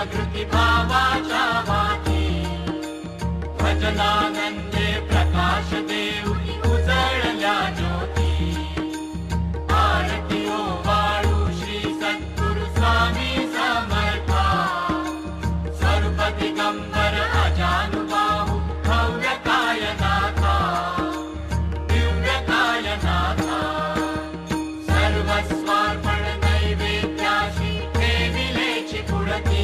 जागृती भावाच्या वाटी भजनानंदे प्रकाश देऊनी उजळल्या ज्योती आरती ओवाळू श्री सद्गुरु स्वामी समर्था स्वरूप दिगंबर अजानुबाहू भव्य कायनाथा दिव्य कायनाथा सर्वस्वार्पण नैवेद्याशी ठेविलेची पुढती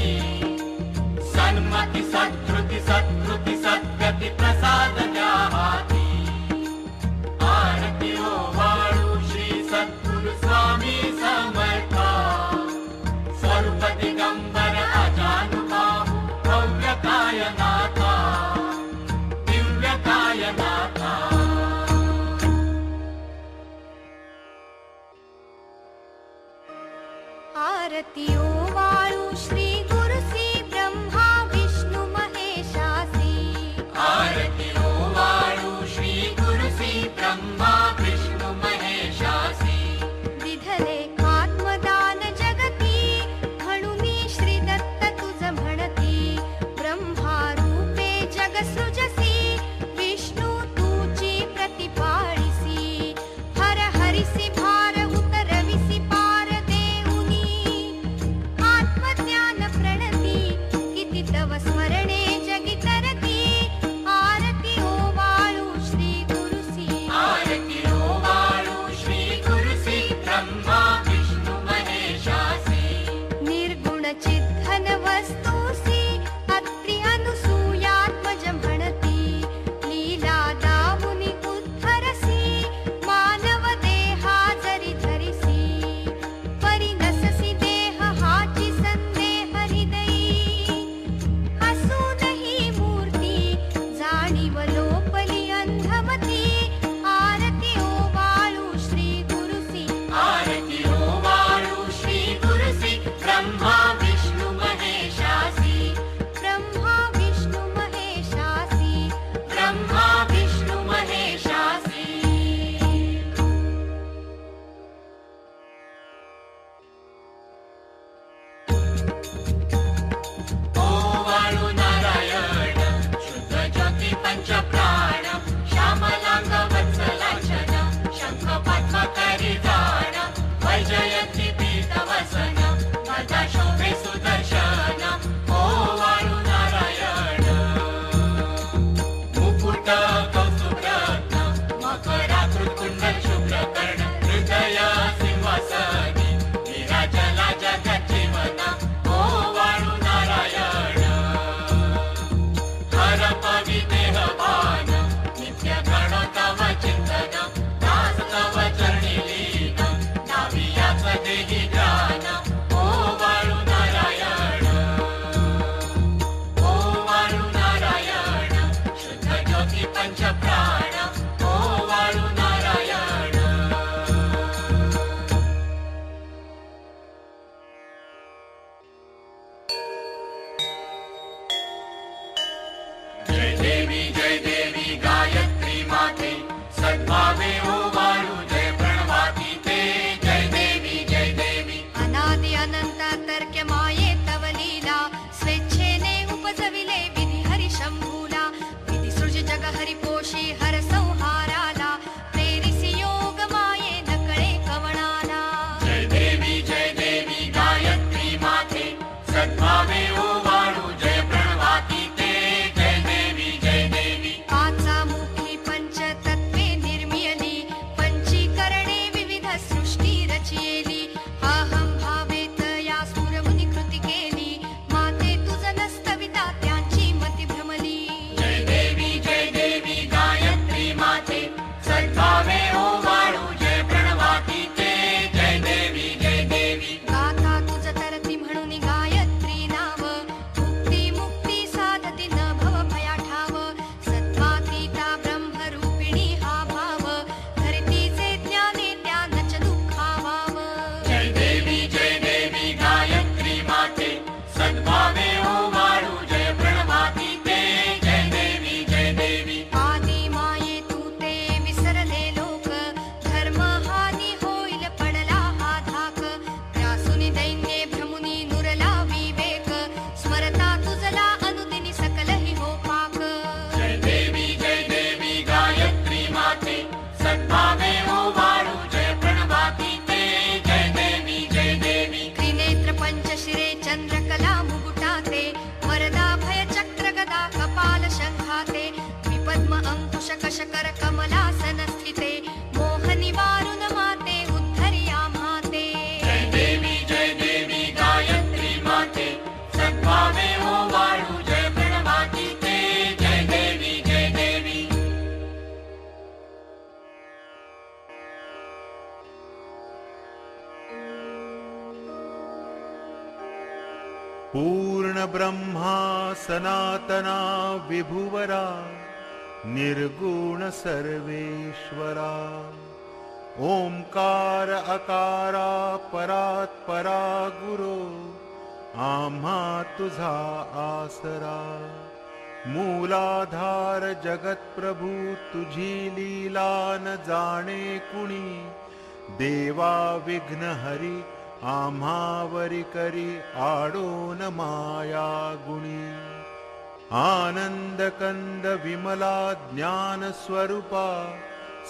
सन्मती सत्कृती सत्कृती सद्गती प्रसाद द्या हाती आरती ओवाळू श्री सद्गुरु स्वामी समर्था स्वरूप दिगंबर अजानुबाहू भव्य कायनाथा दिव्य कायनाथा आरती ओवाळू श्री गुरुसी ब्रह्मा विष्णु महेशासी आरती ओवाळू श्री गुरुसी ब्रह्मा विष्णु महेशासी विधले आत्मदान जगती म्हणूनी श्री दत्त तुझ म्हणती ब्रह्मा रूपे जग सृजसी विष्णु तुची प्रतिपाळिसी हर हरिसी भार उतरविसी पार देऊनी आत्मज्ञान प्रणती किती तव स्मरणे जगी तरती आरती ओवाळू श्री गुरुसी आरती ओवाळू श्री गुरुसी ब्रह्मा विष्णु महेशासी निर्गुण चिद्धन वस्तुसी अत्रि अनुसूयात्मज म्हणती लीला दामुनी उद्धरसी मानव देहा जरी धरिसी परिनससी देह हाची संदेह हृदयी हसूनही मूर्ती जाणीव लोपली अंधमती आरती ओवाळू श्री गुरुसी आरती ओवाळू श्री गुरुसी ब्रह्मा विष्णु महेशासी कमला मुकुटाते वरदा भय चक्र गदा कपाल शंखाते विपद्म अंकुश कशकर कमलासन स्थिते मोहनी वारुण माते उद्धरिया माते जय देवी गायत्री माते सद्भावे हो वाळू जय प्रणमाती ते जय देवी जय देवी पूर्ण ब्रह्मा सनातना विभुवरा निर्गुण सर्वेश्वरा ओंकार अकारा परात्परा गुरो आम्हा तुझा आसरा मूलाधार जगत प्रभू तुझी लीला न जाणे कुणी देवा विघ्न हरी आम्हावरी करी आडोन माया गुणी आनंद कंद विमला ज्ञान स्वरूपा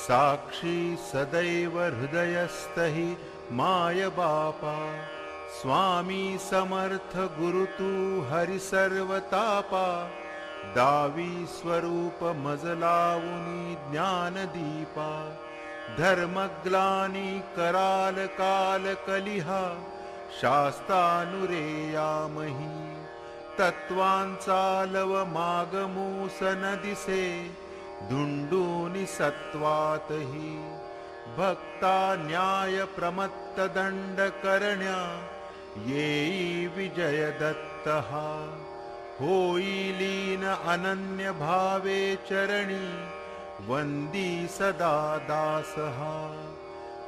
साक्षी सदैव हृदयस्थहि माय बापा स्वामी समर्थ गुरु तू हरि सर्वतापा दावी स्वरूप मजलावुनी ज्ञान दीपा धर्मग्लानी कराल काल कलिहा शास्तानुरेयामहि तत्वांचा लव मागमूस न दिसे धुंडूनि सत्वातहि भक्ता न्याय प्रमत्त दंड करण्या येई विजय दत्तहा होई लीन अनन्य भावे चरणी वंदी सदा दासहा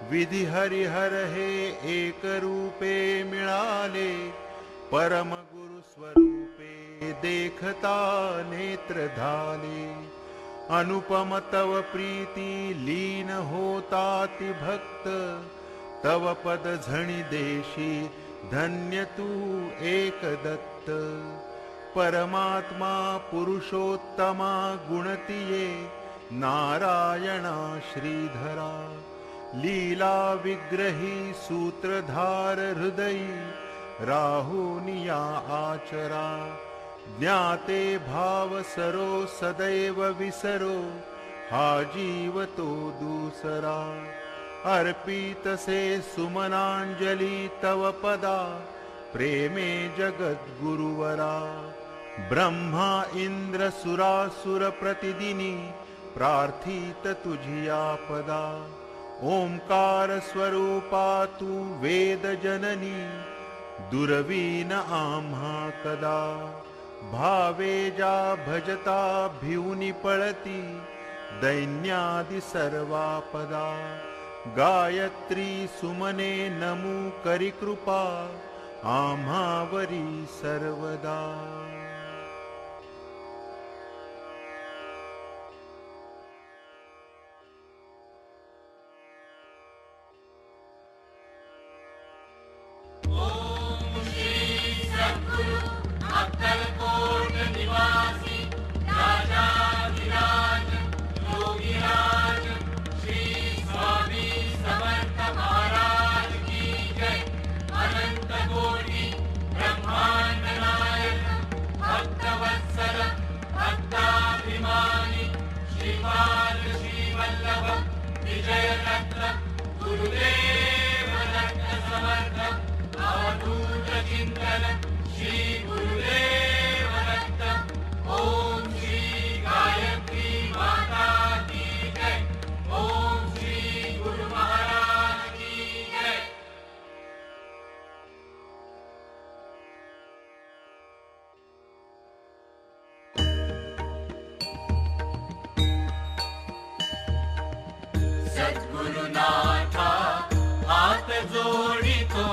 विधि हरिहर हे एक रूपे मिळाले परम गुरु स्वरूपे देखता नेत्र धाले अनुपम तव प्रीती लीन होता ति भक्त तव पद झणी देशी धन्य तू एक दत्त परमात्मा पुरुषोत्तमा गुणतिये नारायणा श्रीधरा लीला विग्रही सूत्रधार हृदयी राहुनिया आचरा ज्ञाते भाव सरो सदैव विसरो हा जीव तो दूसरा अर्पित से सुमनांजलि तव पदा प्रेमे जगत गुरुवरा ब्रह्मा इंद्र सुरासुर प्रतिदिनी प्रार्थित तुझिया पदा ओंकार स्वरूपा तू वेद जननी दुर्वीन आम्हा कदा भावे जा भजता भिवनी पळती दैन्यादि सर्वापदा गायत्री सुमने नमू करी कृपा आम्हावरी सर्वदा अक्कलकोट निवासी राजाधिराज योगीराज श्री स्वामी समर्थ महाराज की जय अनंत कोटि ब्रह्मांड नायक भक्तवत्सल भक्ताभिमानी श्रीपाद श्रीवल्लभ विजय रत्न गुरुदेव दत्त समर्थ अवधूत चिंतन श्री गुरुदेव दत्त ओम श्री गायत्री माता की जय ओम श्री गुरु महाराज की जय सद्गुरुनाथा हात जोडितो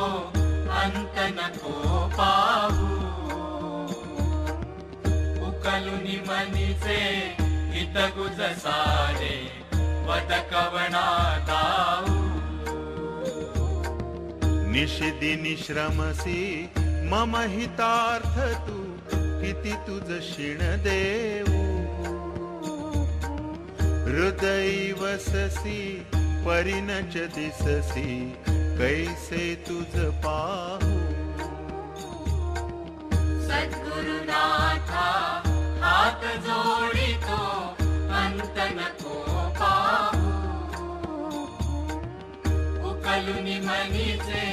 अंत नको पाहू उकलुनि मनीचे हितगुज सारे वद कवना दाऊ निषिदिनी श्रमसी मम हितार्थ तू किती तुझ शिण देऊ हृदय वससी परिणच दिससी कैसे तुझ पाहू सद्गुरुनाथा हात जोडितो अंत नको पाहू उकलुनी मनीचे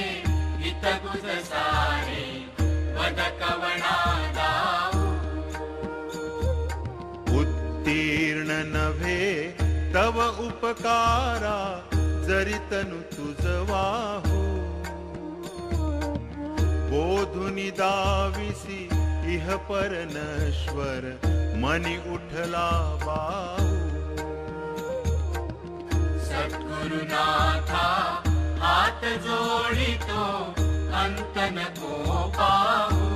हित गुज सारे वद कवणा दाऊ उत्तीर्ण नव्हे तव उपकारा जरी तनु तुझ वाहू बोधुनी दाविसी इह पर नश्वर मनी उठला बाहू सद्गुरुनाथा हात जोडितो अंत नको पाहू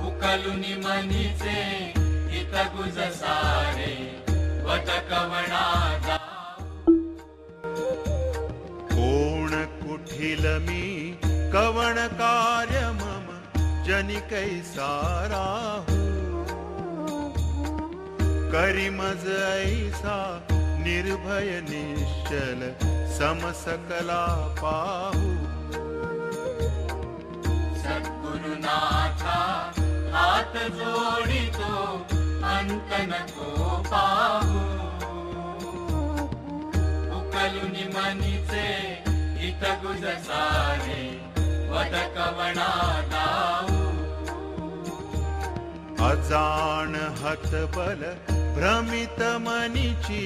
उकलुनी मनीचे हित गुज सारे वद कवणा दाऊ कोण कुठिल मी कवण कार्य मम जनि कैसा राहू करी मज ऐसा निर्भय निश्चल समसकला पाहू सद्गुरुनाथा हात जोडितो अंत नको पाहू उकलुनी मनीचे हित गुज सारे वद कवणा दाऊ अजाण हतबल भ्रमित मनीची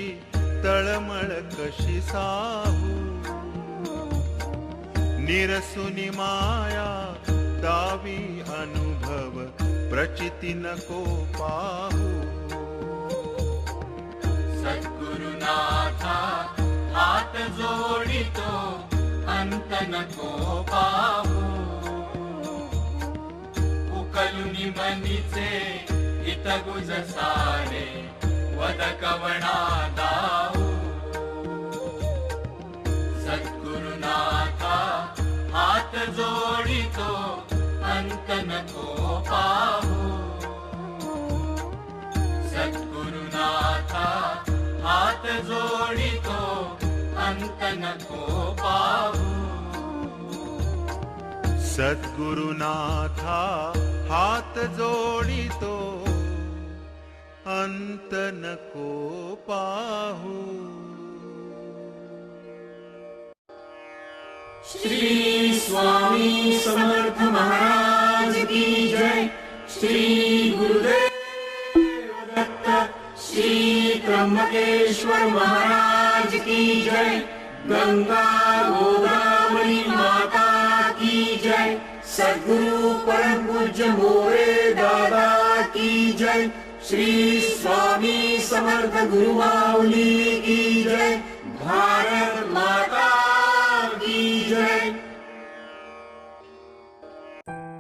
तळमळ कशी साहू निरसुनी माया दावी अनुभव प्रचिती नको पाहू सद्गुरुनाथा हात जोडितो अंत नको पाहू उकलुनी मनीचे हित गुज सारे वद कवणा दाऊ सद्गुरुनाथा हात जोडितो अंत नको पाहू सद्गुरुनाथा हात जोडितो अंत नको पाहू सद्गुरुनाथा हात जोडितो अंत नको पाहू श्री स्वामी समर्थ महाराज की जय श्री गुरुदेव दत्त श्री त्र्यंबकेश्वर महाराज की जय गंगा गोदावरी माता की जय सद्गुरु परम पूज्य मोरे दादा की जय श्री स्वामी समर्थ गुरु माऊली की जय भारत माता